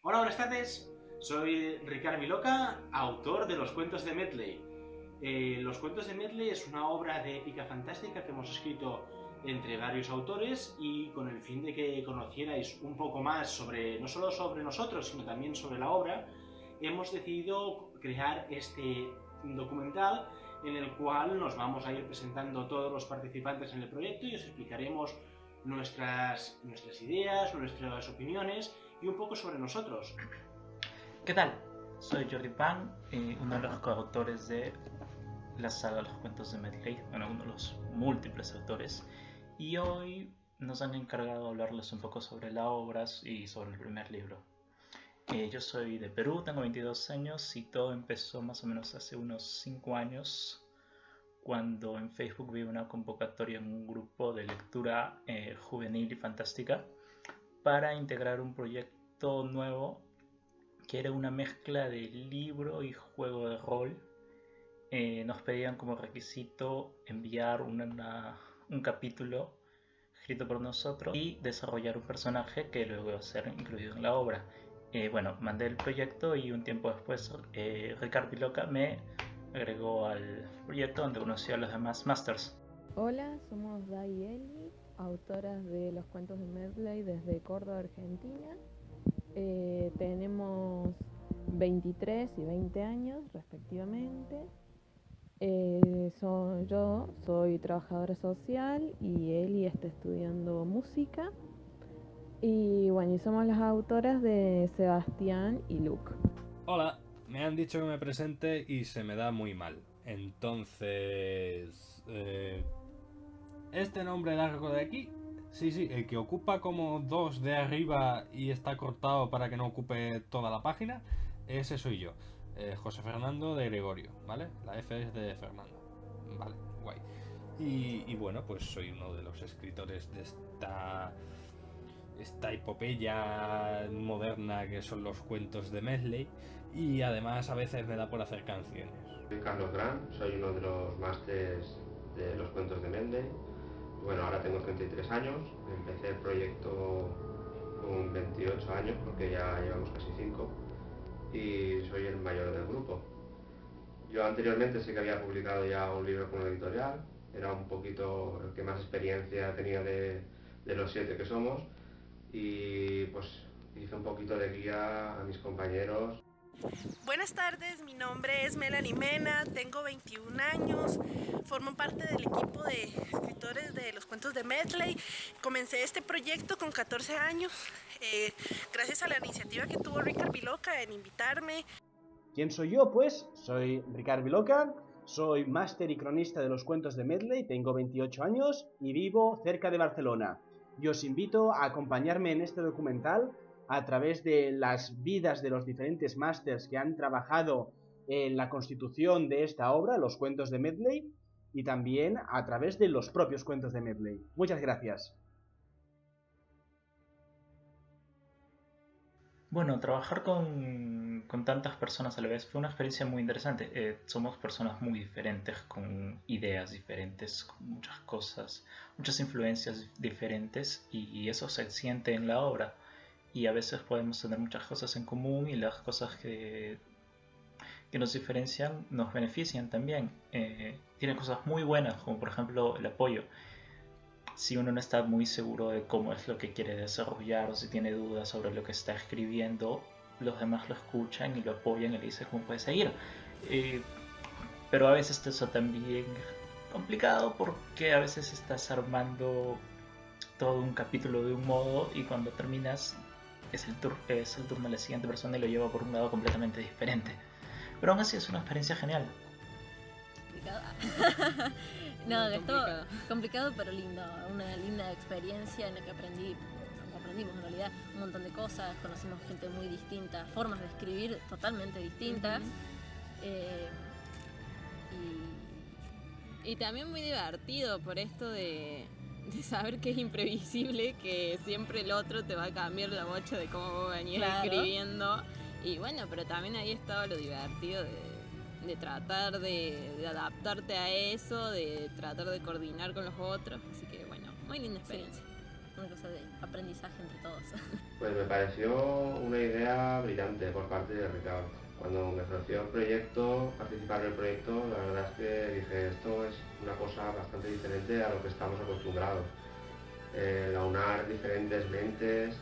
Hola, buenas tardes. Soy Ricard Viloca, autor de Los Cuentos de Medley. Los Cuentos de Medley es una obra de épica fantástica que hemos escrito entre varios autores y con el fin de que conocierais un poco más sobre, no solo sobre nosotros, sino también sobre la obra, hemos decidido crear este documental en el cual nos vamos a ir presentando todos los participantes en el proyecto y os explicaremos nuestras ideas, nuestras opiniones y un poco sobre nosotros. ¿Qué tal? Soy Jordi Pan, uno de los coautores de la saga Los Cuentos de Medley, bueno, uno de los múltiples autores, y hoy nos han encargado de hablarles un poco sobre las obras y sobre el primer libro. Yo soy de Perú, tengo 22 años y todo empezó más o menos hace unos 5 años cuando en Facebook vi una convocatoria en un grupo de lectura juvenil y fantástica para integrar un proyecto nuevo que era una mezcla de libro y juego de rol. Nos pedían como requisito enviar un capítulo escrito por nosotros y desarrollar un personaje que luego iba a ser incluido en la obra. Bueno, mandé el proyecto y un tiempo después Ricard Viloca me agregó al proyecto donde conoció a los demás Masters. Hola, somos Dai y Eli, autoras de Los Cuentos de Medley desde Córdoba, Argentina. Tenemos 23 y 20 años respectivamente. Yo soy trabajadora social y Eli está estudiando música. Y bueno, y somos las autoras de Sebastián y Luke. Hola, me han dicho que me presente y se me da muy mal. Entonces... este nombre largo de aquí, sí, el que ocupa como dos de arriba y está cortado para que no ocupe toda la página, ese soy yo. José Fernando de Gregorio, ¿vale? La F es de Fernando. Vale, guay. Y bueno, pues soy uno de los escritores de esta epopeya moderna que son los cuentos de Medley, y además a veces me da por hacer canciones. Soy Carlos Gran, soy uno de los másters de los cuentos de Medley. Bueno, ahora tengo 33 años, empecé el proyecto con 28 años porque ya llevamos casi 5 y soy el mayor del grupo. Yo anteriormente sí que había publicado ya un libro con una editorial, era un poquito el que más experiencia tenía de los 7 que somos, y pues hice un poquito de guía a mis compañeros. Buenas tardes, mi nombre es Melanie Mena, tengo 21 años, formo parte del equipo de escritores de Los Cuentos de Medley. Comencé este proyecto con 14 años, gracias a la iniciativa que tuvo Ricard Viloca en invitarme. ¿Quién soy yo? Pues soy Ricard Viloca, soy máster y cronista de Los Cuentos de Medley, tengo 28 años y vivo cerca de Barcelona. Y os invito a acompañarme en este documental a través de las vidas de los diferentes másters que han trabajado en la constitución de esta obra, Los Cuentos de Medley, y también a través de los propios cuentos de Medley. Muchas gracias. Bueno, trabajar con tantas personas a la vez fue una experiencia muy interesante. Somos personas muy diferentes, con ideas diferentes, con muchas cosas, muchas influencias diferentes, y eso se siente en la obra. Y a veces podemos tener muchas cosas en común y las cosas que nos diferencian nos benefician también. Tienen cosas muy buenas, como por ejemplo el apoyo. Si uno no está muy seguro de cómo es lo que quiere desarrollar o si tiene dudas sobre lo que está escribiendo, los demás lo escuchan y lo apoyan y le dicen cómo puede seguir. Pero a veces eso también es complicado porque a veces estás armando todo un capítulo de un modo y cuando terminas es el turno de la siguiente persona y lo lleva por un lado completamente diferente. Pero aún así es una experiencia genial. No, esto complicado pero lindo, una linda experiencia en la que aprendimos en realidad un montón de cosas, conocimos gente muy distinta, formas de escribir totalmente distintas. Y también muy divertido por esto de saber que es imprevisible, que siempre el otro te va a cambiar la bocha de cómo vos venías escribiendo. Y bueno, pero también ahí estaba lo divertido de tratar de adaptarte a eso, de tratar de coordinar con los otros. Así que bueno, muy linda experiencia. una cosa de aprendizaje entre todos. Pues me pareció una idea brillante por parte de Ricardo. Cuando me ofreció el proyecto, participar en el proyecto, la verdad es que dije, esto es una cosa bastante diferente a lo que estamos acostumbrados. Aunar diferentes mentes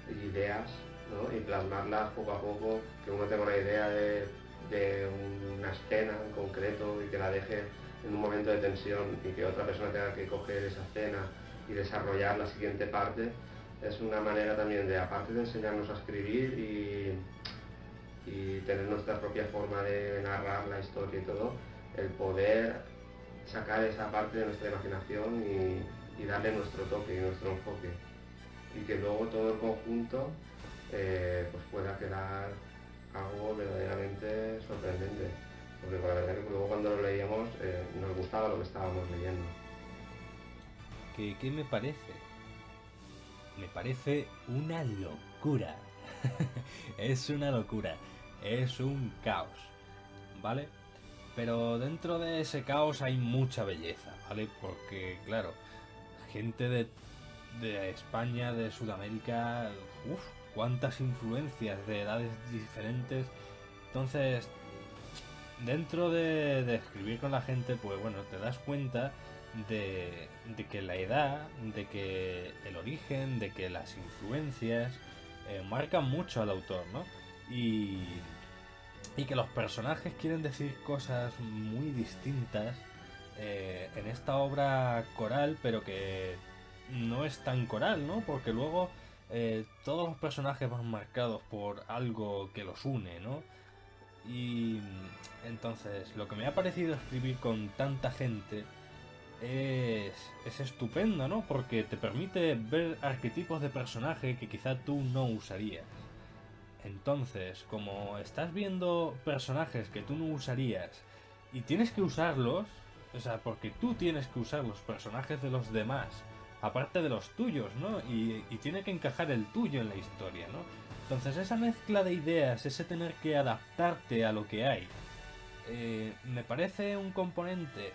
y ideas, ¿no? Y plasmarlas poco a poco, que uno tenga una idea de una escena en concreto y que la deje en un momento de tensión y que otra persona tenga que coger esa escena y desarrollar la siguiente parte, es una manera también de, aparte de enseñarnos a escribir y tener nuestra propia forma de narrar la historia y todo, el poder sacar esa parte de nuestra imaginación y darle nuestro toque y nuestro enfoque. Y que luego todo el conjunto pues pueda quedar algo verdaderamente sorprendente. Porque la verdad que luego cuando lo leíamos nos gustaba lo que estábamos leyendo. ¿Qué me parece? Me parece una locura. Es una locura. Es un caos, ¿vale? Pero dentro de ese caos hay mucha belleza, ¿vale? Porque, claro, gente de España, de Sudamérica, cuántas influencias de edades diferentes. Entonces, dentro de escribir con la gente, pues bueno, te das cuenta de que la edad, de que el origen, de que las influencias marcan mucho al autor, ¿no? Y que los personajes quieren decir cosas muy distintas en esta obra coral, pero que no es tan coral, ¿no? Porque luego todos los personajes van marcados por algo que los une, ¿no? Y entonces lo que me ha parecido escribir con tanta gente es estupendo, ¿no? Porque te permite ver arquetipos de personaje que quizá tú no usarías. Entonces, como estás viendo personajes que tú no usarías y tienes que usarlos, o sea, porque tú tienes que usar los personajes de los demás, aparte de los tuyos, ¿no? Y tiene que encajar el tuyo en la historia, ¿no? Entonces esa mezcla de ideas, ese tener que adaptarte a lo que hay, me parece un componente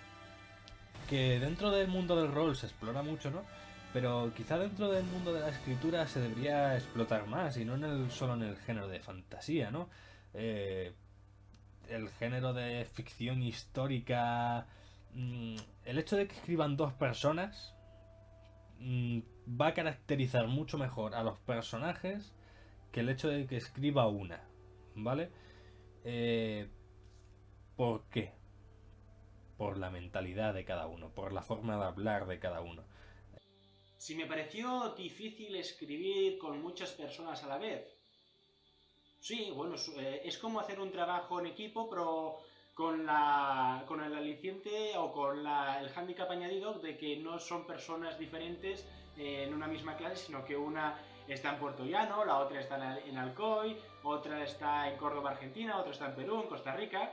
que dentro del mundo del rol se explora mucho, ¿no? Pero quizá dentro del mundo de la escritura se debería explotar más, y no solo en el género de fantasía, ¿no? El género de ficción histórica, el hecho de que escriban dos personas va a caracterizar mucho mejor a los personajes que el hecho de que escriba una, ¿vale? ¿Por qué? Por la mentalidad de cada uno, por la forma de hablar de cada uno. Si me pareció difícil escribir con muchas personas a la vez. Sí, bueno, es como hacer un trabajo en equipo, pero con el aliciente o con el hándicap añadido de que no son personas diferentes en una misma clase, sino que una está en Puerto Llano, la otra está en Alcoy, otra está en Córdoba, Argentina, otra está en Perú, en Costa Rica.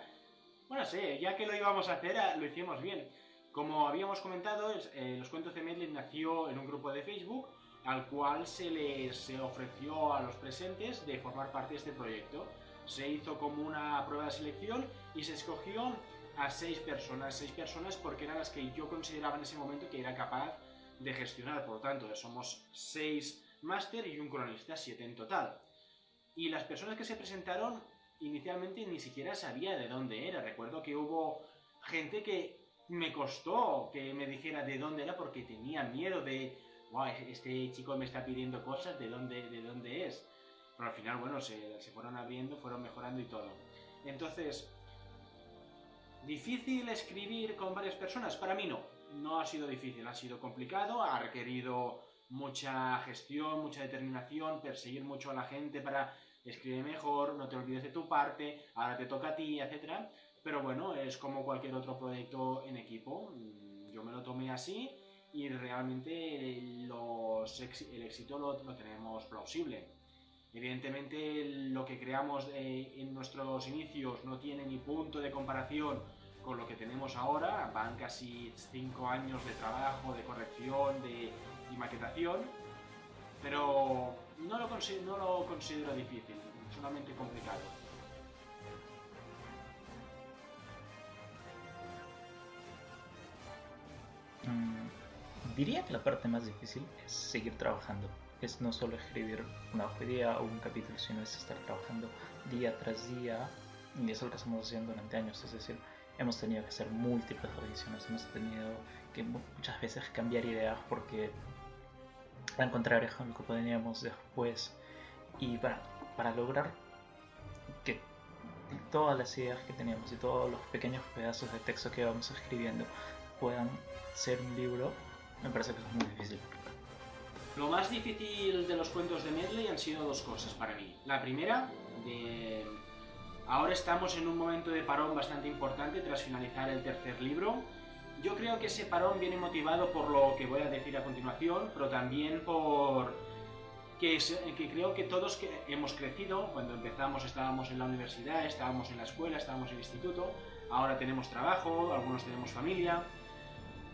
Bueno, sí, ya que lo íbamos a hacer, lo hicimos bien. Como habíamos comentado, Los Cuentos de Medley nació en un grupo de Facebook al cual se les ofreció a los presentes de formar parte de este proyecto. Se hizo como una prueba de selección y se escogió a 6 personas porque eran las que yo consideraba en ese momento que era capaz de gestionar. Por lo tanto, somos 6 máster y un cronista, 7 en total. Y las personas que se presentaron inicialmente ni siquiera sabía de dónde era. Recuerdo que hubo gente que me costó que me dijera de dónde era porque tenía miedo de, wow, este chico me está pidiendo cosas, ¿de dónde es? Pero al final, bueno, se fueron abriendo, fueron mejorando y todo. Entonces, ¿difícil escribir con varias personas? Para mí no. No ha sido difícil, ha sido complicado, ha requerido mucha gestión, mucha determinación, perseguir mucho a la gente para escribir mejor, no te olvides de tu parte, ahora te toca a ti, etc. Pero bueno, es como cualquier otro proyecto en equipo. Yo me lo tomé así y realmente el éxito lo tenemos plausible. Evidentemente lo que creamos en nuestros inicios no tiene ni punto de comparación con lo que tenemos ahora. Van casi 5 años de trabajo, de corrección y maquetación, pero no lo considero difícil, solamente complicado. Diría que la parte más difícil es seguir trabajando. Es no solo escribir una hoja de día o un capítulo, sino es estar trabajando día tras día. Y eso es lo que estamos haciendo durante años. Es decir, hemos tenido que hacer múltiples revisiones, hemos tenido que muchas veces cambiar ideas porque eran contrarias con lo que poníamos después. Y para lograr que todas las ideas que teníamos y todos los pequeños pedazos de texto que íbamos escribiendo puedan ser un libro, me parece que es muy difícil. Lo más difícil de los cuentos de Medley han sido dos cosas para mí. La primera, ahora estamos en un momento de parón bastante importante tras finalizar el tercer libro. Yo creo que ese parón viene motivado por lo que voy a decir a continuación, pero también por que creo que todos que hemos crecido. Cuando empezamos estábamos en la universidad, estábamos en la escuela, estábamos en el instituto, ahora tenemos trabajo, algunos tenemos familia.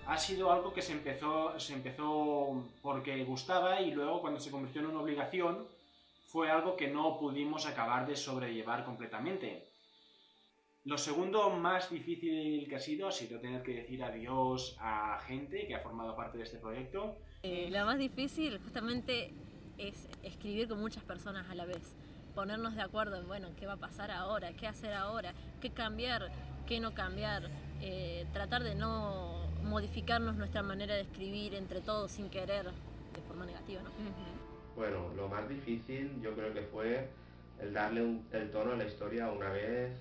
Ha sido algo que se empezó porque gustaba y luego cuando se convirtió en una obligación fue algo que no pudimos acabar de sobrellevar completamente. Lo segundo más difícil que ha sido tener que decir adiós a gente que ha formado parte de este proyecto. Lo más difícil justamente es escribir con muchas personas a la vez, ponernos de acuerdo en, bueno, qué va a pasar ahora, qué hacer ahora, qué cambiar, qué no cambiar, tratar de no modificarnos nuestra manera de escribir entre todos sin querer, de forma negativa, ¿no? Bueno, lo más difícil yo creo que fue el darle el tono a la historia. Una vez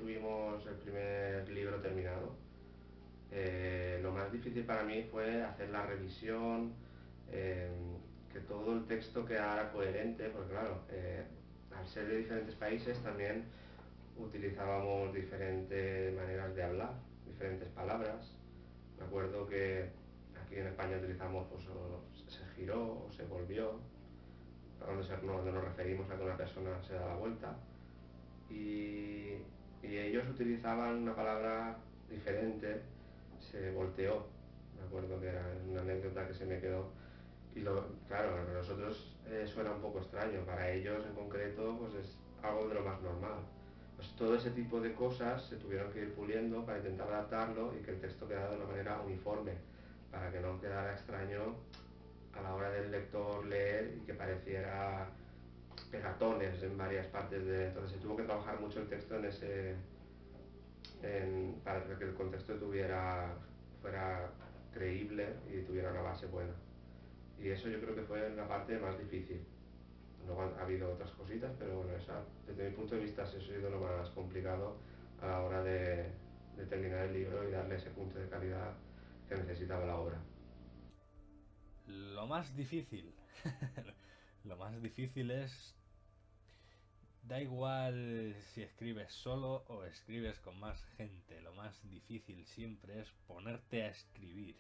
tuvimos el primer libro terminado, lo más difícil para mí fue hacer la revisión, que todo el texto quedara coherente, porque claro, al ser de diferentes países también utilizábamos diferentes maneras de hablar, diferentes palabras. Me acuerdo que aquí en España utilizamos pues, se giró o se volvió, cuando nos referimos a que una persona se da la vuelta, y ellos utilizaban una palabra diferente, se volteó. Me acuerdo que era una anécdota que se me quedó. Y claro, para nosotros suena un poco extraño, para ellos en concreto pues es algo de lo más normal. Pues todo ese tipo de cosas se tuvieron que ir puliendo para intentar adaptarlo y que el texto quedara de una manera uniforme, para que no quedara extraño a la hora del lector leer y que pareciera pegatones en varias partes entonces se tuvo que trabajar mucho el texto para que el contexto fuera creíble y tuviera una base buena. Y eso yo creo que fue la parte más difícil. Luego ha habido otras cositas, pero bueno, desde mi punto de vista eso ha sido lo más complicado a la hora de terminar el libro y darle ese punto de calidad que necesitaba la obra. Lo más difícil. Lo más difícil es... Da igual si escribes solo o escribes con más gente. Lo más difícil siempre es ponerte a escribir.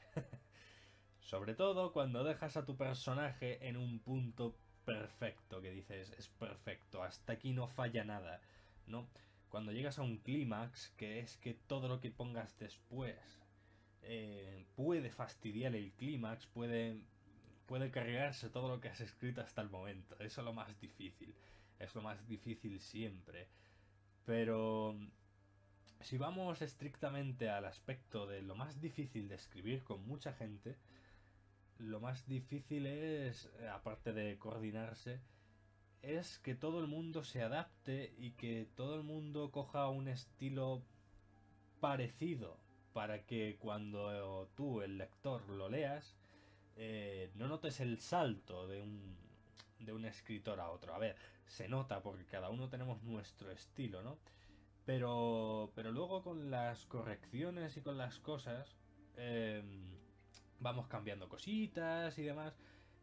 Sobre todo cuando dejas a tu personaje en un punto perfecto, que dices, es perfecto, hasta aquí no falla nada, ¿no? Cuando llegas a un clímax, que es que todo lo que pongas después puede fastidiar el clímax, puede cargarse todo lo que has escrito hasta el momento. Eso es lo más difícil. Es lo más difícil siempre. Pero si vamos estrictamente al aspecto de lo más difícil de escribir con mucha gente, lo más difícil es, aparte de coordinarse, es que todo el mundo se adapte y que todo el mundo coja un estilo parecido para que cuando tú, el lector, lo leas, no notes el salto de un escritor a otro. A ver, se nota porque cada uno tenemos nuestro estilo, ¿no? Pero luego con las correcciones y con las cosas vamos cambiando cositas y demás.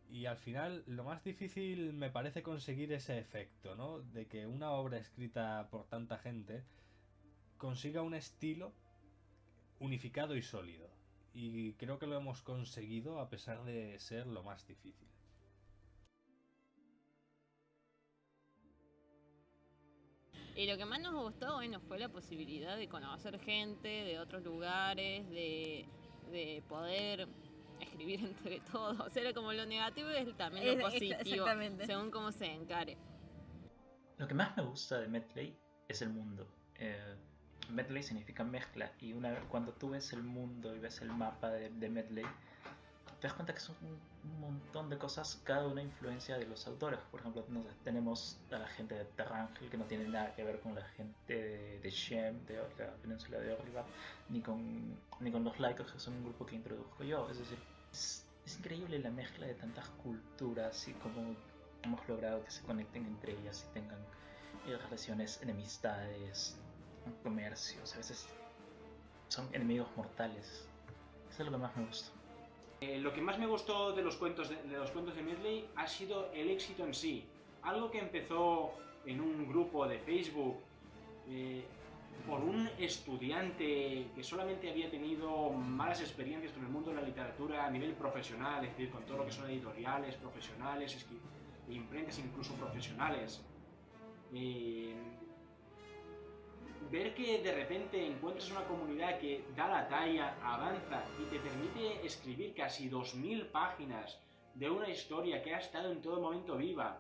Y al final lo más difícil me parece conseguir ese efecto, ¿no? De que una obra escrita por tanta gente consiga un estilo unificado y sólido. Y creo que lo hemos conseguido a pesar de ser lo más difícil. Y lo que más nos gustó, bueno, fue la posibilidad de conocer gente de otros lugares, de poder escribir entre todos. O sea, como lo negativo es también lo positivo, según cómo se encare. Lo que más me gusta de Medley es el mundo. Medley significa mezcla, y cuando tú ves el mundo y ves el mapa de Medley, te das cuenta que son un montón de cosas, cada una influencia de los autores. Por ejemplo, no sé, tenemos a la gente de Terrangel, que no tiene nada que ver con la gente de Shem, de la península de Orlivat, ni con los Lycos, que son un grupo que introduzco yo. Es decir, es increíble la mezcla de tantas culturas y cómo hemos logrado que se conecten entre ellas y tengan relaciones, enemistades, comercios. A veces son enemigos mortales. Eso es lo que más me gusta. Lo que más me gustó de los cuentos de Medley ha sido el éxito en sí. Algo que empezó en un grupo de Facebook por un estudiante que solamente había tenido malas experiencias con el mundo de la literatura a nivel profesional, es decir, con todo lo que son editoriales, profesionales, imprentas incluso profesionales. Ver que de repente encuentras una comunidad que da la talla, avanza y te permite escribir casi 2000 páginas de una historia que ha estado en todo momento viva.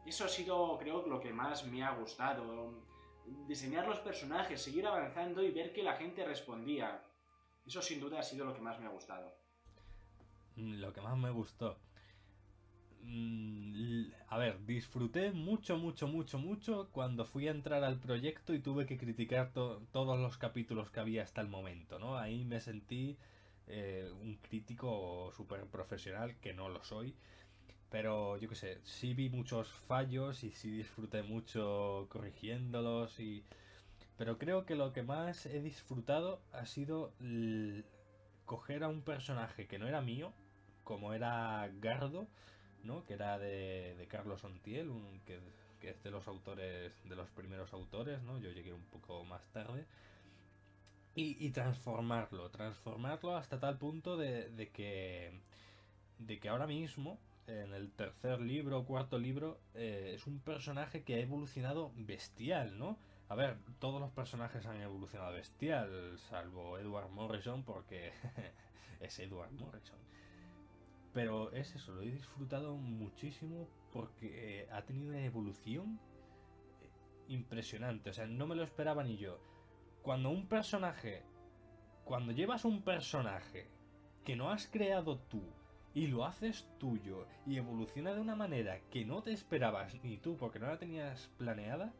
Eso ha sido, creo, lo que más me ha gustado. Diseñar los personajes, seguir avanzando y ver que la gente respondía. Eso sin duda ha sido lo que más me ha gustado. Lo que más me gustó. A ver, disfruté mucho cuando fui a entrar al proyecto y tuve que criticar todos los capítulos que había hasta el momento, ¿no? Ahí me sentí un crítico súper profesional, que no lo soy, pero yo qué sé, sí vi muchos fallos y sí disfruté mucho corrigiéndolos, pero creo que lo que más he disfrutado ha sido coger a un personaje que no era mío, como era Gardo, ¿no? Que era de Carlos Ontiel, que es de los autores, de los primeros autores, ¿no? Yo llegué un poco más tarde. Y transformarlo hasta tal punto de que ahora mismo, en el tercer libro o cuarto libro, es un personaje que ha evolucionado bestial, ¿no? A ver, todos los personajes han evolucionado bestial, salvo Edward Morrison, porque es Edward Morrison. Pero es eso, lo he disfrutado muchísimo porque ha tenido una evolución impresionante. O sea, no me lo esperaba ni yo. Cuando llevas un personaje que no has creado tú y lo haces tuyo y evoluciona de una manera que no te esperabas ni tú porque no la tenías planeada,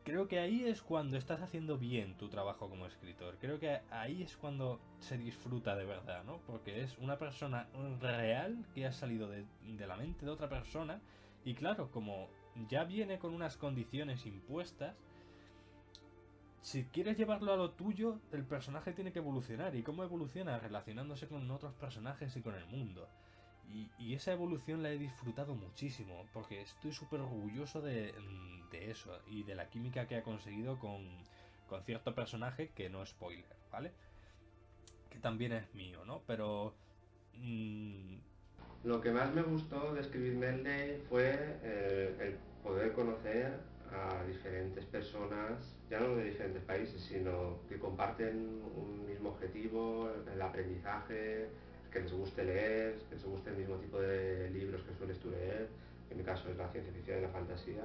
creo que ahí es cuando estás haciendo bien tu trabajo como escritor. Creo que ahí es cuando se disfruta de verdad, ¿no? Porque es una persona real que ha salido de la mente de otra persona y claro, como ya viene con unas condiciones impuestas, si quieres llevarlo a lo tuyo, el personaje tiene que evolucionar. ¿Y cómo evoluciona? Relacionándose con otros personajes y con el mundo. Y esa evolución la he disfrutado muchísimo, porque estoy súper orgulloso de eso y de la química que ha conseguido con cierto personaje que no spoiler, ¿vale? Que también es mío, ¿no? Pero... Lo que más me gustó de escribir Medley fue el poder conocer a diferentes personas, ya no de diferentes países, sino que comparten un mismo objetivo, el aprendizaje, que les guste leer, que les guste el mismo tipo de libros que sueles tú leer, en mi caso es la ciencia ficción y la fantasía,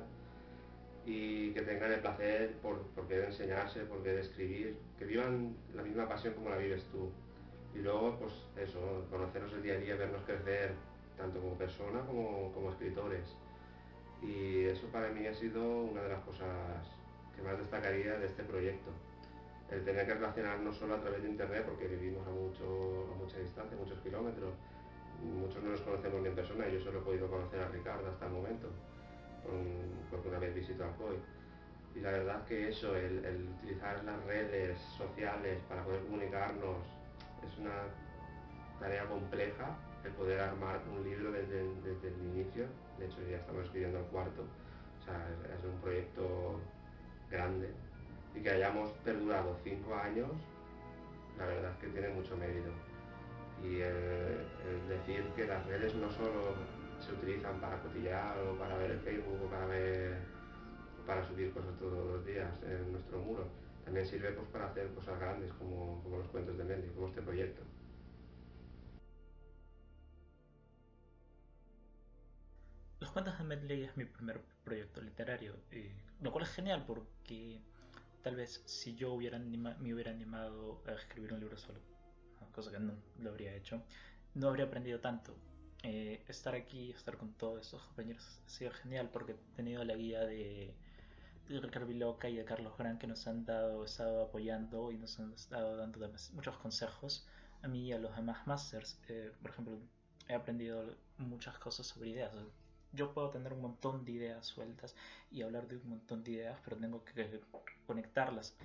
y que tengan el placer por querer enseñarse, por querer escribir, que vivan la misma pasión como la vives tú. Y luego, pues eso, conocernos el día a día, vernos crecer, tanto como persona como escritores. Y eso para mí ha sido una de las cosas que más destacaría de este proyecto. El tener que relacionarnos solo a través de internet, porque vivimos a mucha distancia, muchos kilómetros. Muchos no nos conocemos ni en persona, yo solo he podido conocer a Ricardo hasta el momento, porque una vez visito a Foy. Y la verdad que eso, el utilizar las redes sociales para poder comunicarnos, es una tarea compleja, el poder armar un libro desde el inicio. De hecho ya estamos escribiendo el cuarto, o sea, es un proyecto grande. Y que hayamos perdurado 5 años, la verdad es que tiene mucho mérito. Y el decir que las redes no solo se utilizan para cotillear o para ver el Facebook o para subir cosas todos los días en nuestro muro, también sirve pues para hacer cosas grandes como los cuentos de Medley, como este proyecto. Los cuentos de Medley es mi primer proyecto literario, lo cual es genial porque tal vez si yo me hubiera animado a escribir un libro solo, cosa que no lo habría hecho, no habría aprendido tanto. Estar aquí, estar con todos estos compañeros ha sido genial porque he tenido la guía de Ricardo Viloca y de Carlos Gran que nos han estado apoyando y nos han estado dando muchos consejos a mí y a los demás masters. Por ejemplo, he aprendido muchas cosas sobre ideas. Yo puedo tener un montón de ideas sueltas y hablar de un montón de ideas, pero tengo que conectarlas.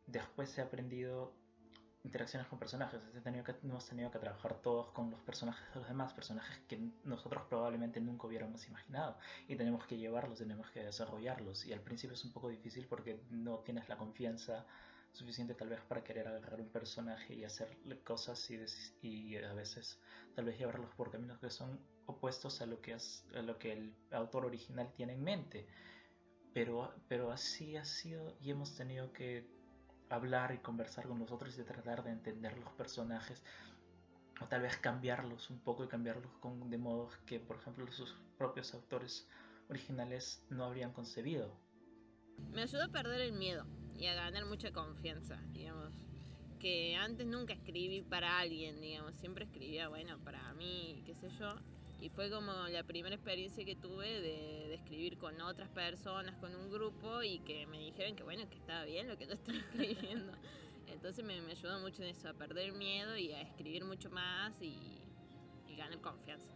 Después he aprendido interacciones con personajes. Hemos tenido que trabajar todos con los personajes de los demás, personajes que nosotros probablemente nunca hubiéramos imaginado, y tenemos que llevarlos, tenemos que desarrollarlos, y al principio es un poco difícil porque no tienes la confianza suficiente tal vez para querer agarrar un personaje y hacerle cosas y a veces tal vez llevarlos por caminos que son opuestos a lo que el autor original tiene en mente, pero así ha sido, y hemos tenido que hablar y conversar con nosotros y tratar de entender los personajes, o tal vez cambiarlos un poco y cambiarlos de modo que, por ejemplo, sus propios autores originales no habrían concebido. Me ayudó a perder el miedo y a ganar mucha confianza, digamos. Que antes nunca escribí para alguien, digamos, siempre escribía, bueno, para mí, qué sé yo. Y fue como la primera experiencia que tuve de escribir con otras personas, con un grupo, y que me dijeron que bueno, que estaba bien lo que yo estaba escribiendo. Entonces me ayudó mucho en eso, a perder el miedo y a escribir mucho más y ganar confianza.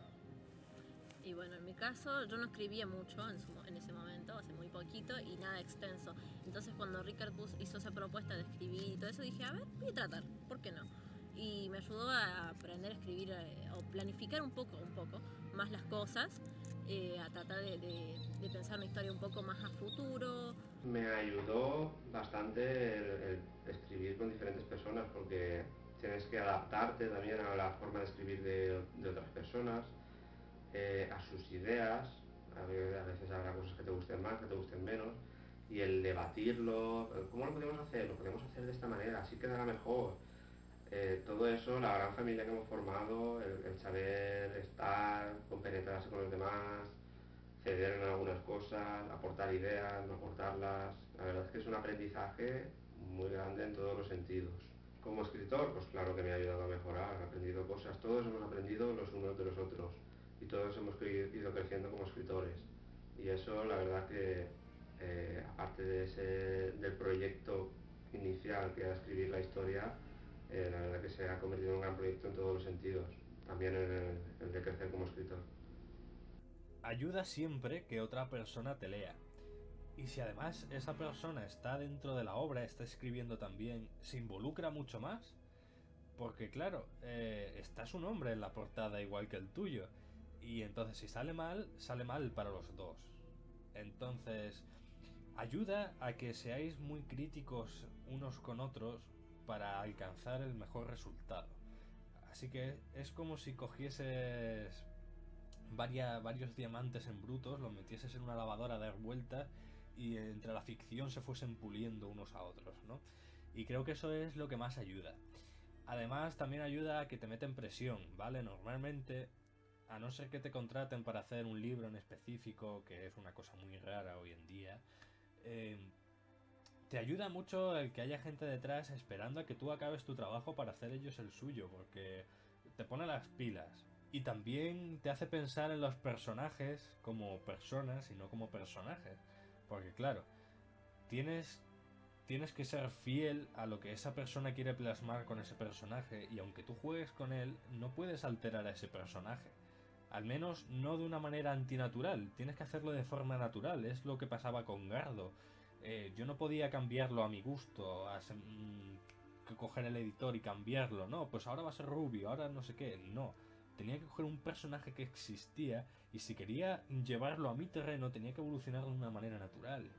Y bueno, en mi caso yo no escribía mucho en ese momento, hace muy poquito y nada extenso. Entonces cuando Ricard hizo esa propuesta de escribir y todo eso, dije, a ver, voy a tratar, ¿por qué no? Y me ayudó a aprender a escribir o planificar un poco más las cosas, a tratar de pensar una historia un poco más a futuro. Me ayudó bastante el escribir con diferentes personas porque tienes que adaptarte también a la forma de escribir de otras personas, a sus ideas. A veces habrá cosas que te gusten más, que te gusten menos, y el debatirlo, ¿cómo lo podemos hacer? Lo podemos hacer de esta manera, así quedará mejor. Todo eso, la gran familia que hemos formado, el saber estar, compenetrarse con los demás, ceder en algunas cosas, aportar ideas, no aportarlas, la verdad es que es un aprendizaje muy grande en todos los sentidos. Como escritor, pues claro que me ha ayudado a mejorar, he aprendido cosas, todos hemos aprendido los unos de los otros y todos hemos ido creciendo como escritores. Y eso, la verdad que, aparte del proyecto inicial que era escribir la historia, la verdad que se ha convertido en un gran proyecto en todos los sentidos, también en el de crecer como escritor. Ayuda siempre que otra persona te lea. Y si además esa persona está dentro de la obra, está escribiendo también, se involucra mucho más. Porque claro, está su nombre en la portada igual que el tuyo. Y entonces si sale mal para los dos. Entonces, ayuda a que seáis muy críticos unos con otros para alcanzar el mejor resultado. Así que es como si cogieses varios diamantes en brutos, los metieses en una lavadora a dar vueltas y entre la ficción se fuesen puliendo unos a otros, ¿no? Y creo que eso es lo que más ayuda. Además también ayuda a que te meten presión, ¿vale? Normalmente, a no ser que te contraten para hacer un libro en específico, que es una cosa muy rara hoy en día, te ayuda mucho el que haya gente detrás esperando a que tú acabes tu trabajo para hacer ellos el suyo, porque te pone las pilas. Y también te hace pensar en los personajes como personas y no como personajes. Porque claro, tienes que ser fiel a lo que esa persona quiere plasmar con ese personaje, y aunque tú juegues con él, no puedes alterar a ese personaje. Al menos no de una manera antinatural, tienes que hacerlo de forma natural. Es lo que pasaba con Gardo. Yo no podía cambiarlo a mi gusto, que coger el editor y cambiarlo. No, pues ahora va a ser rubio, ahora no sé qué. No, tenía que coger un personaje que existía, y si quería llevarlo a mi terreno tenía que evolucionar de una manera natural.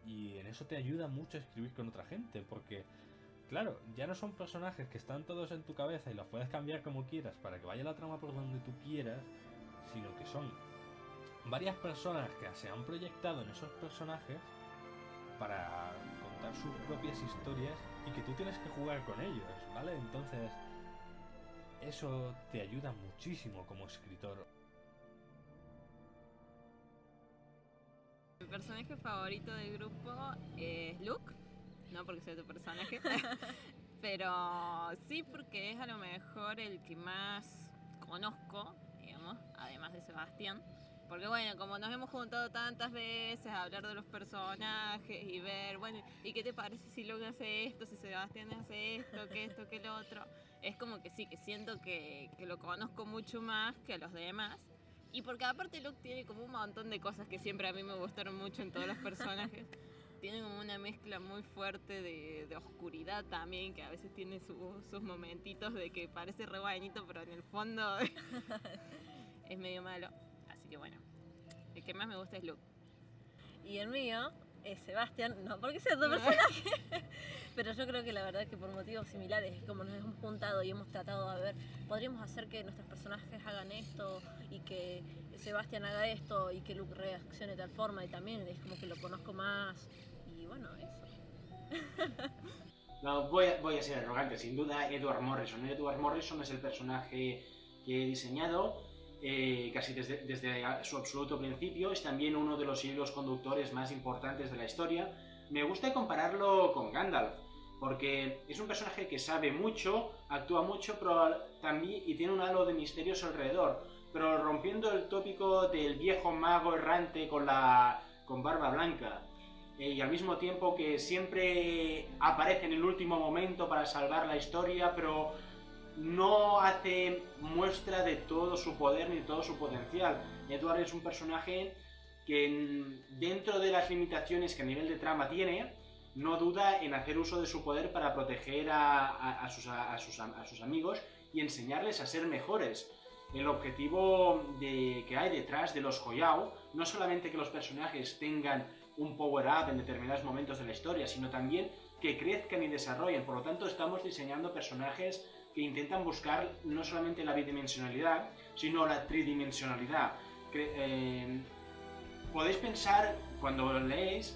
Y en eso te ayuda mucho a escribir con otra gente, porque claro, ya no son personajes que están todos en tu cabeza y los puedes cambiar como quieras para que vaya la trama por donde tú quieras, sino que son varias personas que se han proyectado en esos personajes para contar sus propias historias y que tú tienes que jugar con ellos, ¿vale? Entonces, eso te ayuda muchísimo como escritor. Mi personaje favorito del grupo es Luke, no porque sea tu personaje, Pero sí, porque es a lo mejor el que más conozco, digamos, además de Sebastián. Porque bueno, como nos hemos juntado tantas veces a hablar de los personajes y ver, bueno, ¿y qué te parece si Luke hace esto, si Sebastián hace esto, que lo otro? Es como que sí, que siento que lo conozco mucho más que a los demás. Y porque aparte Luke tiene como un montón de cosas que siempre a mí me gustaron mucho en todos los personajes. Tiene como una mezcla muy fuerte de oscuridad también, que a veces tiene sus momentitos de que parece re buenito, pero en el fondo es medio malo. Así que bueno, el que más me gusta es Luke. Y el mío es Sebastián, no porque sea tu personaje, pero yo creo que la verdad que por motivos similares, como nos hemos juntado y hemos tratado de ver, podríamos hacer que nuestros personajes hagan esto y que Sebastián haga esto y que Luke reaccione de tal forma, y también es como que lo conozco más y bueno, eso. No, voy a ser arrogante, sin duda Edward Morrison. Edward Morrison es el personaje que he diseñado casi desde su absoluto principio. Es también uno de los hilos conductores más importantes de la historia. Me gusta compararlo con Gandalf, porque es un personaje que sabe mucho, actúa mucho, pero también, y tiene un halo de misterios alrededor, pero rompiendo el tópico del viejo mago errante con barba blanca. Y al mismo tiempo que siempre aparece en el último momento para salvar la historia, pero no hace muestra de todo su poder ni todo su potencial. Edward es un personaje que, dentro de las limitaciones que a nivel de trama tiene, no duda en hacer uso de su poder para proteger a sus amigos y enseñarles a ser mejores. El objetivo que hay detrás de los Joyao no solamente que los personajes tengan un power-up en determinados momentos de la historia, sino también que crezcan y desarrollen. Por lo tanto, estamos diseñando personajes que intentan buscar no solamente la bidimensionalidad, sino la tridimensionalidad. Podéis pensar, cuando lo leéis,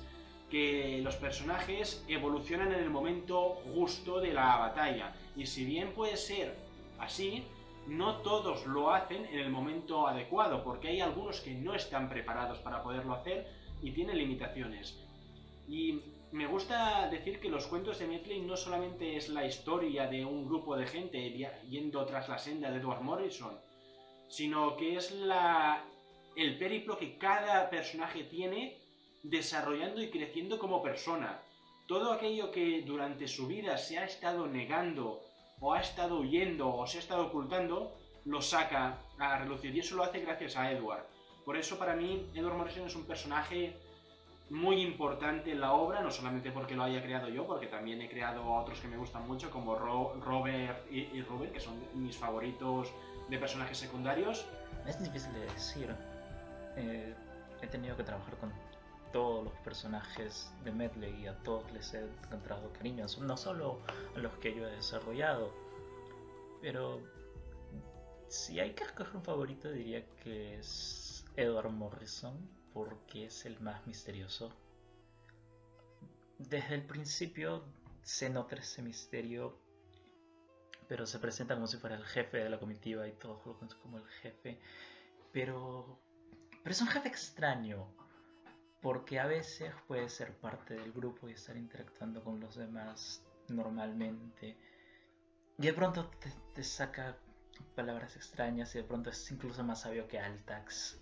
que los personajes evolucionan en el momento justo de la batalla. Y si bien puede ser así, no todos lo hacen en el momento adecuado, porque hay algunos que no están preparados para poderlo hacer y tienen limitaciones. Y me gusta decir que los cuentos de Medley no solamente es la historia de un grupo de gente yendo tras la senda de Edward Morrison, sino que es el periplo que cada personaje tiene desarrollando y creciendo como persona. Todo aquello que durante su vida se ha estado negando, o ha estado huyendo, o se ha estado ocultando, lo saca a relucir, y eso lo hace gracias a Edward. Por eso, para mí, Edward Morrison es un personaje muy importante en la obra, no solamente porque lo haya creado yo, porque también he creado a otros que me gustan mucho, como Robert y Ruben, que son mis favoritos de personajes secundarios. Es difícil de decir. He tenido que trabajar con todos los personajes de Medley y a todos les he encontrado cariños, no solo a los que yo he desarrollado, pero si hay que escoger un favorito diría que es Edward Morrison, porque es el más misterioso. Desde el principio se nota ese misterio, pero se presenta como si fuera el jefe de la comitiva y todos lo conocen como el jefe, pero es un jefe extraño, porque a veces puede ser parte del grupo y estar interactuando con los demás normalmente, y de pronto te saca palabras extrañas y de pronto es incluso más sabio que Altax.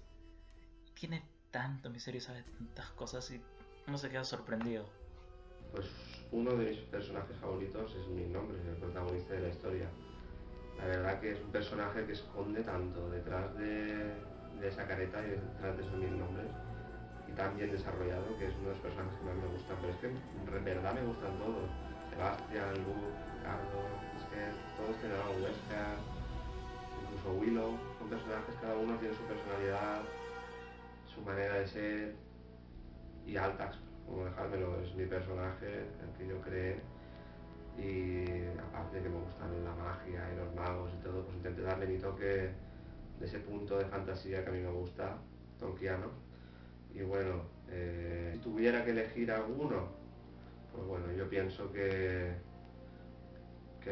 Tiene tanto misterio, sabe tantas cosas y uno se queda sorprendido. Pues uno de mis personajes favoritos es mi nombre, el protagonista de la historia. La verdad que es un personaje que esconde tanto detrás de esa careta y detrás de esos mil nombres, y tan bien desarrollado, que es uno de los personajes que más me gustan. Pero es que en verdad me gustan todos. Sebastián, Luke, Ricardo, es que todos tienen algo. Wesker, incluso Willow, son personajes, cada uno tiene su personalidad, su manera de ser. Y Altax, como dejármelo, es mi personaje, el que yo creé. Y aparte de que me gustan la magia y los magos y todo, pues intenté darle mi toque de ese punto de fantasía que a mí me gusta, tolkiano. Y bueno, si tuviera que elegir alguno, pues bueno, yo pienso que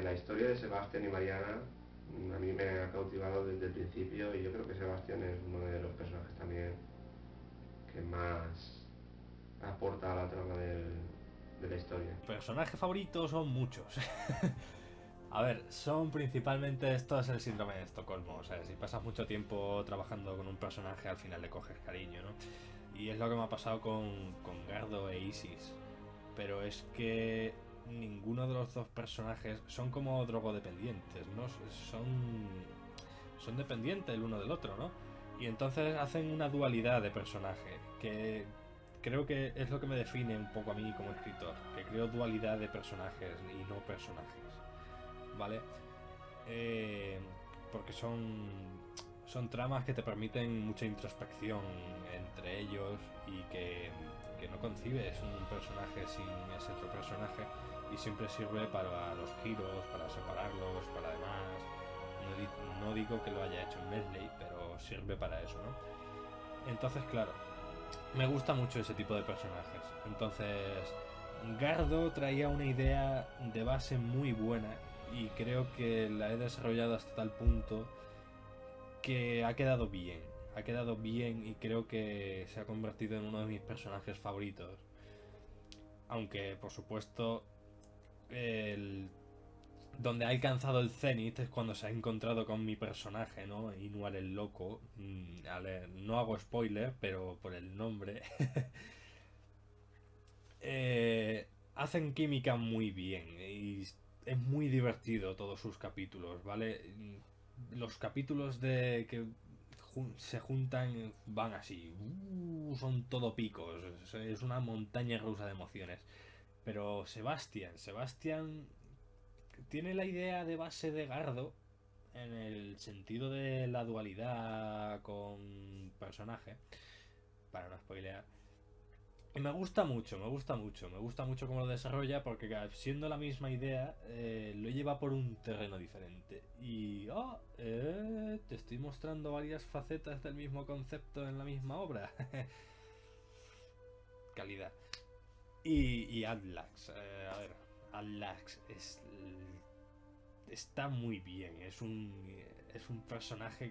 la historia de Sebastián y Mariana a mí me ha cautivado desde el principio, y yo creo que Sebastián es uno de los personajes también que más aporta a la trama de la historia. Personajes favoritos son muchos. A ver, son principalmente estos el síndrome de Estocolmo. O sea, si pasas mucho tiempo trabajando con un personaje, al final le coges cariño, ¿no? Y es lo que me ha pasado con Gardo e Isis. Pero es que ninguno de los dos personajes son como drogodependientes, ¿no? Son dependientes el uno del otro, ¿no? Y entonces hacen una dualidad de personaje, que creo que es lo que me define un poco a mí como escritor, que creo dualidad de personajes y no personajes, ¿vale? Porque son tramas que te permiten mucha introspección entre ellos y que no concibes un personaje sin ese otro personaje, y siempre sirve para los giros, para separarlos, para demás. No digo que lo haya hecho en Medley, pero sirve para eso, ¿no? Entonces, claro, me gusta mucho ese tipo de personajes. Entonces, Gardo traía una idea de base muy buena y creo que la he desarrollado hasta tal punto que ha quedado bien. Ha quedado bien y creo que se ha convertido en uno de mis personajes favoritos. Aunque, por supuesto, donde ha alcanzado el cenit es cuando se ha encontrado con mi personaje, ¿no? Inuar el Loco. No hago spoiler, pero por el nombre. Hacen química muy bien y es muy divertido todos sus capítulos, ¿vale? Los capítulos de que se juntan van así, son todo picos, es una montaña rusa de emociones. Pero Sebastián tiene la idea de base de Gardo en el sentido de la dualidad con personaje, para no spoilear. Y me gusta mucho cómo lo desarrolla, porque siendo la misma idea, lo lleva por un terreno diferente. Y te estoy mostrando varias facetas del mismo concepto en la misma obra. Calidad. Y Atlax, a ver, Atlax está muy bien, es un personaje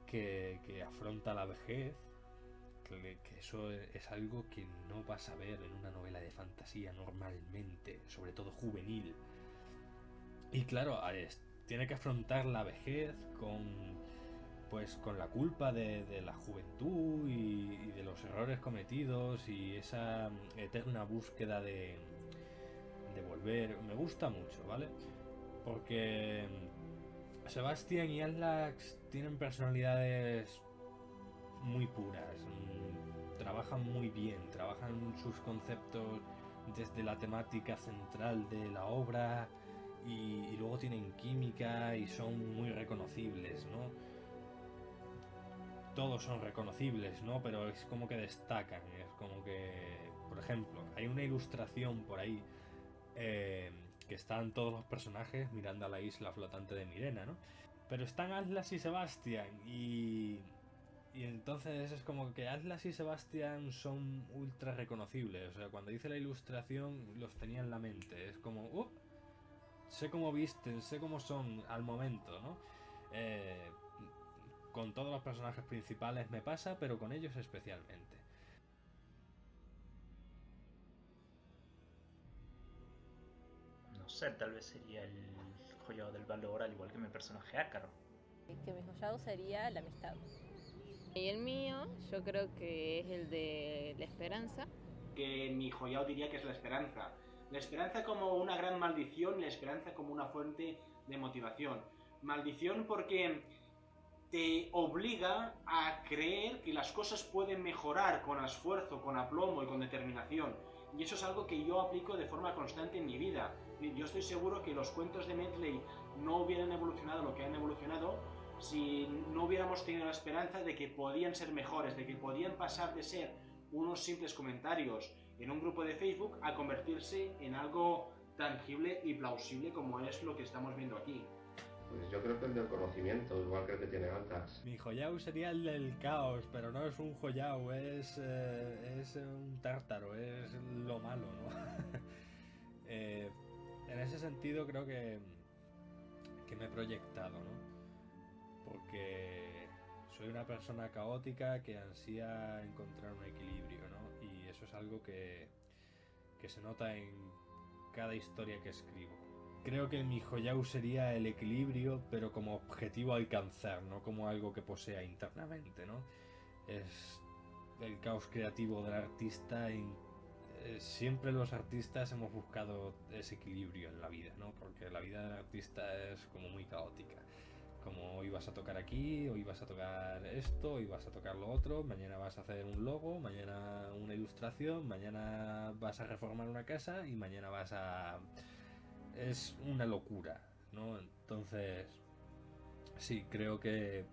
que afronta la vejez, que eso es algo que no vas a ver en una novela de fantasía normalmente, sobre todo juvenil. Y claro, tiene que afrontar la vejez con la culpa de la juventud y de los errores cometidos y esa eterna búsqueda de volver. Me gusta mucho, ¿vale? Porque Sebastián y Atlax tienen personalidades muy puras, trabajan muy bien, trabajan sus conceptos desde la temática central de la obra y luego tienen química y son muy reconocibles, ¿no? Todos son reconocibles, ¿no? Pero es como que destacan, es como que, por ejemplo, hay una ilustración por ahí que están todos los personajes mirando a la isla flotante de Mirena, ¿no? Pero están Atlas y Sebastián y entonces es como que Atlas y Sebastián son ultra reconocibles. O sea, cuando hice la ilustración los tenía en la mente. Es como, sé cómo visten, sé cómo son al momento, ¿no? Con todos los personajes principales me pasa, pero con ellos especialmente. No sé, tal vez sería el joyado del valor, al igual que mi personaje Ácaro. Que mi joyado sería la amistad. Y el mío, yo creo que es el de la esperanza. Que mi joyao diría que es la esperanza. La esperanza como una gran maldición, la esperanza como una fuente de motivación. Maldición porque te obliga a creer que las cosas pueden mejorar con esfuerzo, con aplomo y con determinación. Y eso es algo que yo aplico de forma constante en mi vida. Yo estoy seguro que los cuentos de Medley no hubieran evolucionado lo que han evolucionado si no hubiéramos tenido la esperanza de que podían ser mejores, de que podían pasar de ser unos simples comentarios en un grupo de Facebook a convertirse en algo tangible y plausible como es lo que estamos viendo aquí. Pues yo creo que el del conocimiento, igual que el que tiene Atlax. Mi joyao sería el del caos, pero no es un joyao, es un tártaro, es lo malo, ¿no? En ese sentido creo que me he proyectado, ¿no? Porque soy una persona caótica que ansía encontrar un equilibrio, ¿no? Y eso es algo que que se nota en cada historia que escribo. Creo que mi joyau sería el equilibrio, pero como objetivo a alcanzar, no como algo que posea internamente, ¿no? Es el caos creativo del artista. Siempre los artistas hemos buscado ese equilibrio en la vida, ¿no? Porque la vida del artista es como muy caótica. Como hoy vas a tocar aquí, hoy vas a tocar esto, hoy vas a tocar lo otro, mañana vas a hacer un logo, mañana una ilustración, mañana vas a reformar una casa y mañana vas a... Es una locura, ¿no? Entonces, sí, creo que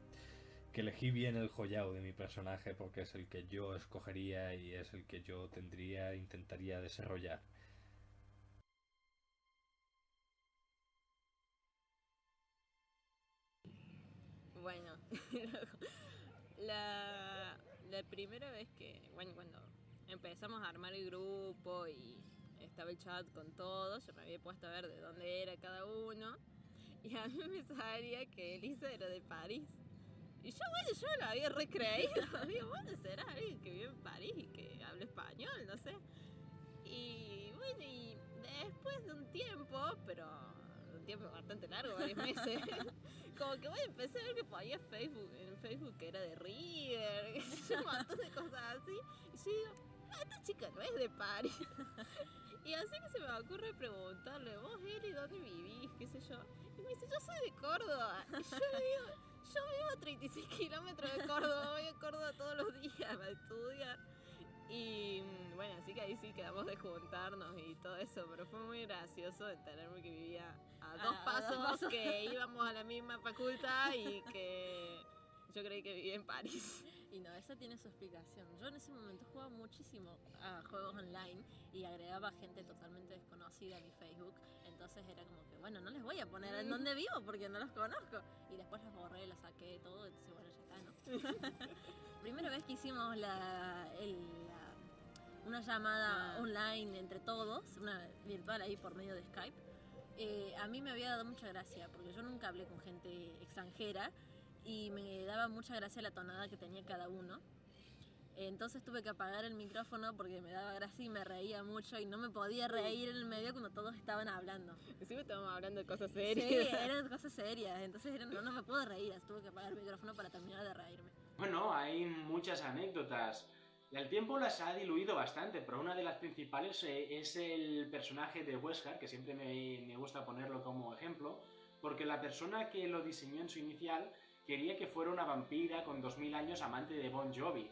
elegí bien el joyao de mi personaje porque es el que yo escogería y es el que yo intentaría desarrollar. Bueno, la primera vez que, bueno, cuando empezamos a armar el grupo y estaba el chat con todos, yo me había puesto a ver de dónde era cada uno y a mí me salía que Elisa era de París. Y yo, bueno, yo me lo había recreído. Digo, bueno, será alguien que vive en París y que habla español, no sé. Y bueno, y después de un tiempo, pero un tiempo bastante largo, varios meses, como que bueno, empecé a ver que ponía en Facebook que era de River, un montón de cosas así. Y yo digo, esta chica no es de París. Y así que se me ocurre preguntarle, vos, Eli, ¿dónde vivís? ¿Qué sé yo? Y me dice, yo soy de Córdoba. Y yo le digo, yo vivo a 36 kilómetros de Córdoba, voy a Córdoba todos los días a estudiar. Y bueno, así que ahí sí quedamos de juntarnos y todo eso, pero fue muy gracioso enterarme que vivía a dos pasos, que íbamos a la misma facultad y que yo creí que vivía en París. Y no, esa tiene su explicación. Yo en ese momento jugaba muchísimo a juegos online y agregaba gente totalmente desconocida a mi Facebook. Entonces era como que, bueno, no les voy a poner en dónde vivo porque no los conozco. Y después los borré, los saqué, todo. Entonces, bueno, ya está, ¿no? Primera vez que hicimos una llamada online entre todos, una virtual ahí por medio de Skype, a mí me había dado mucha gracia porque yo nunca hablé con gente extranjera y me daba mucha gracia la tonada que tenía cada uno. Entonces tuve que apagar el micrófono porque me daba gracia y me reía mucho y no me podía reír en el medio cuando todos estaban hablando. Encima estábamos hablando de cosas serias. Sí, eran cosas serias, entonces no me puedo reír, tuve que apagar el micrófono para terminar de reírme. Bueno, hay muchas anécdotas. El tiempo las ha diluido bastante, pero una de las principales es el personaje de Wesker, que siempre me gusta ponerlo como ejemplo, porque la persona que lo diseñó en su inicial quería que fuera una vampira con 2000 años amante de Bon Jovi.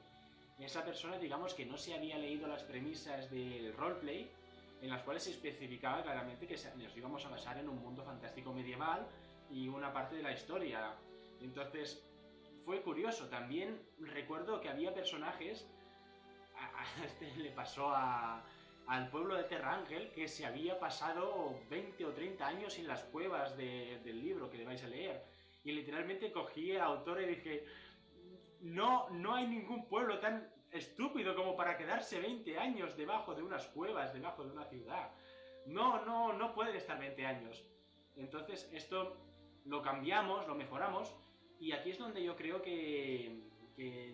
Esa persona, digamos que no se había leído las premisas del roleplay, en las cuales se especificaba claramente que nos íbamos a basar en un mundo fantástico medieval y una parte de la historia. Entonces, fue curioso. También recuerdo que había personajes, a este le pasó al pueblo de Terrángel, que se había pasado 20 o 30 años en las cuevas del libro que le vais a leer. Y literalmente cogí al autor y dije, no hay ningún pueblo tan estúpido como para quedarse 20 años debajo de unas cuevas, debajo de una ciudad. No pueden estar 20 años. Entonces esto lo cambiamos, lo mejoramos, y aquí es donde yo creo que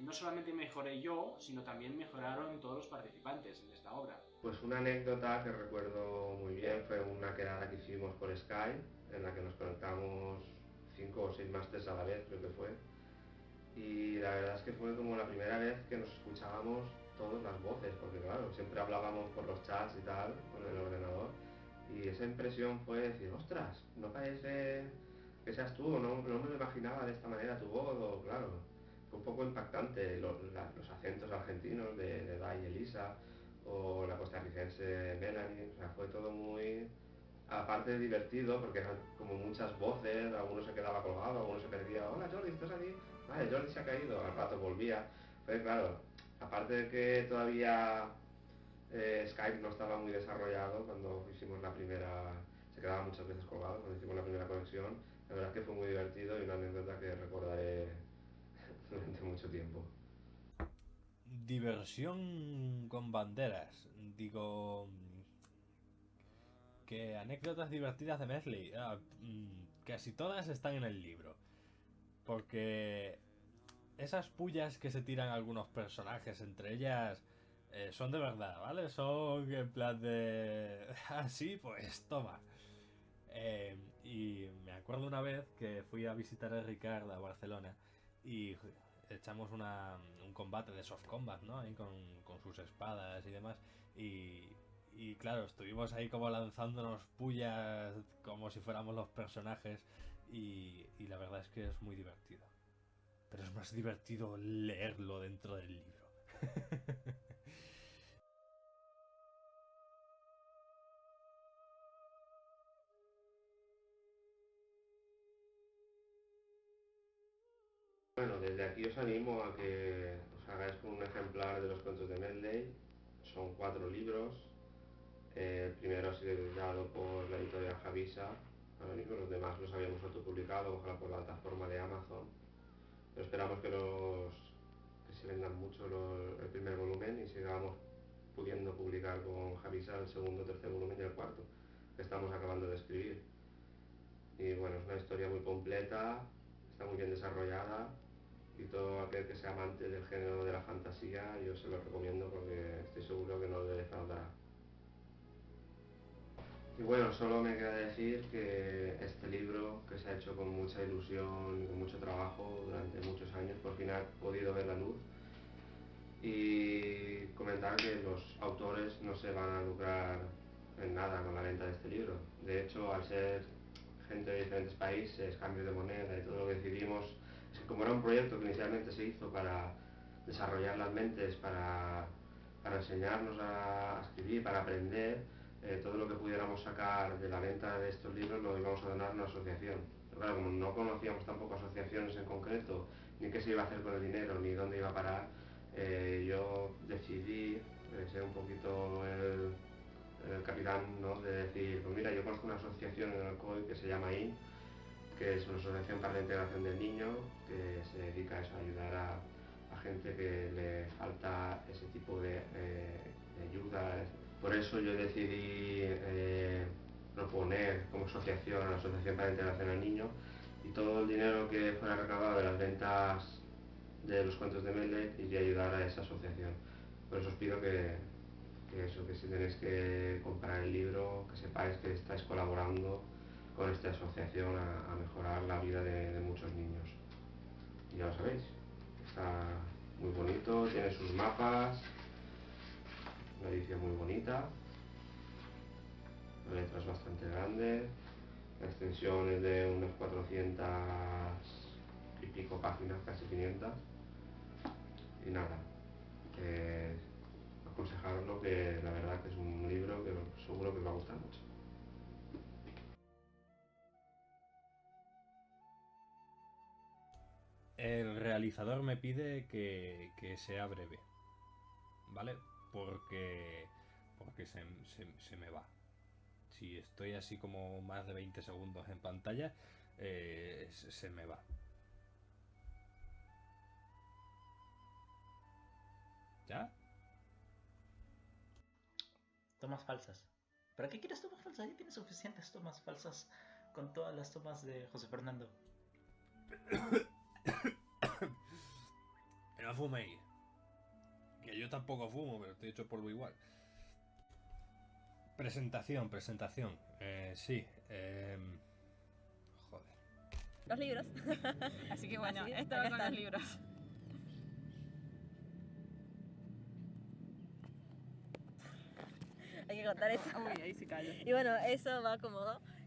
no solamente mejoré yo, sino también mejoraron todos los participantes en esta obra. Pues una anécdota que recuerdo muy bien fue una quedada que hicimos por Skype, en la que nos conectamos 5 o 6 másters a la vez, creo que fue. Y la verdad es que fue como la primera vez que nos escuchábamos todas las voces, porque claro, siempre hablábamos por los chats y tal, con el ordenador. Y esa impresión fue decir, ostras, no parece que seas tú, no me lo imaginaba de esta manera tu voz, o claro, fue un poco impactante los acentos argentinos de Dai y Elisa, o la costarricense Melanie, o sea, fue todo muy, aparte divertido, porque eran como muchas voces, alguno se quedaba colgado, alguno se perdía, hola Jordi, ¿estás aquí? Vale, Jordi se ha caído, al rato volvía. Fue claro, aparte de que todavía Skype no estaba muy desarrollado cuando hicimos la primera, se quedaba muchas veces colgado cuando hicimos la primera conexión, la verdad es que fue muy divertido y una anécdota que recordaré durante mucho tiempo. Diversión con banderas. Digo, que anécdotas divertidas de Medley. Casi todas están en el libro. Porque esas pullas que se tiran algunos personajes, entre ellas Son de verdad, ¿vale? Son en plan de... Así, pues toma. Y me acuerdo una vez que fui a visitar a Ricard a Barcelona y echamos un combate de soft combat, ¿no? Ahí con sus espadas y demás. Y claro, estuvimos ahí como lanzándonos pullas como si fuéramos los personajes y la verdad es que es muy divertido. Pero es más divertido leerlo dentro del libro. Bueno, desde aquí os animo a que os hagáis con un ejemplar de los cuentos de Medley. Son 4 libros. El primero ha sido editado por la editorial Javisa. Ahora mismo los demás los habíamos autopublicado, ojalá por la plataforma de Amazon. Pero esperamos que se vendan mucho el primer volumen y sigamos pudiendo publicar con Javisa el segundo, tercer volumen y el cuarto, que estamos acabando de escribir. Y bueno, es una historia muy completa, está muy bien desarrollada y todo aquel que sea amante del género de la fantasía yo se lo recomiendo porque estoy seguro que no le defraudará. Y bueno, solo me queda decir que este libro, que se ha hecho con mucha ilusión y con mucho trabajo durante muchos años, por fin ha podido ver la luz. Y comentar que los autores no se van a lucrar en nada con la venta de este libro. De hecho, al ser gente de diferentes países, cambio de moneda y todo lo que decidimos, es que como era un proyecto que inicialmente se hizo para desarrollar las mentes, para enseñarnos a escribir, para aprender, todo lo que pudiéramos sacar de la venta de estos libros lo íbamos a donar a una asociación. Pero claro, como no conocíamos tampoco asociaciones en concreto, ni qué se iba a hacer con el dinero, ni dónde iba a parar, yo decidí ser un poquito el capitán, ¿no? De decir, pues mira, yo conozco una asociación en Alcoy que se llama IN, que es una asociación para la integración del niño, que se dedica a eso, a ayudar a gente que le falta ese tipo de ayuda. Por eso yo decidí proponer como asociación a la Asociación para la Integración al Niño, y todo el dinero que fuera recaudado de las ventas de los cuentos de Medley iría a ayudar a esa asociación. Por eso os pido que si tenéis que comprar el libro, que sepáis que estáis colaborando con esta asociación a mejorar la vida de muchos niños. Y ya lo sabéis, está muy bonito, tiene sus mapas, una edición muy bonita, la letra es bastante grande, la extensión es de unas 400 y pico páginas, casi 500. Y nada, aconsejarlo, que la verdad que es un libro que seguro que os va a gustar mucho. El realizador me pide que sea breve, ¿vale? Porque se me va. Si estoy así como más de 20 segundos en pantalla, se me va. ¿Ya? Tomas falsas. ¿Para qué quieres tomas falsas? Ya tienes suficientes tomas falsas con todas las tomas de José Fernando. No fuméis. Que yo tampoco fumo, pero estoy hecho polvo igual. Presentación. Sí. Joder. Los libros. Así que bueno, Así, esto acá va con están. los libros. Hay que contar eso. Uy, ahí se cayó. Y bueno, eso va como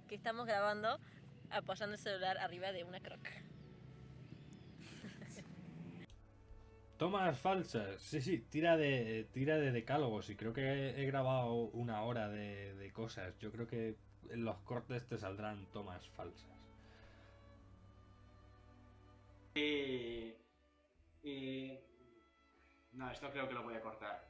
que estamos grabando apoyando el celular arriba de una croc. Tomas falsas. Sí, tira de decálogos. Y creo que he grabado 1 hora de cosas. Yo creo que en los cortes te saldrán tomas falsas. No, esto creo que lo voy a cortar.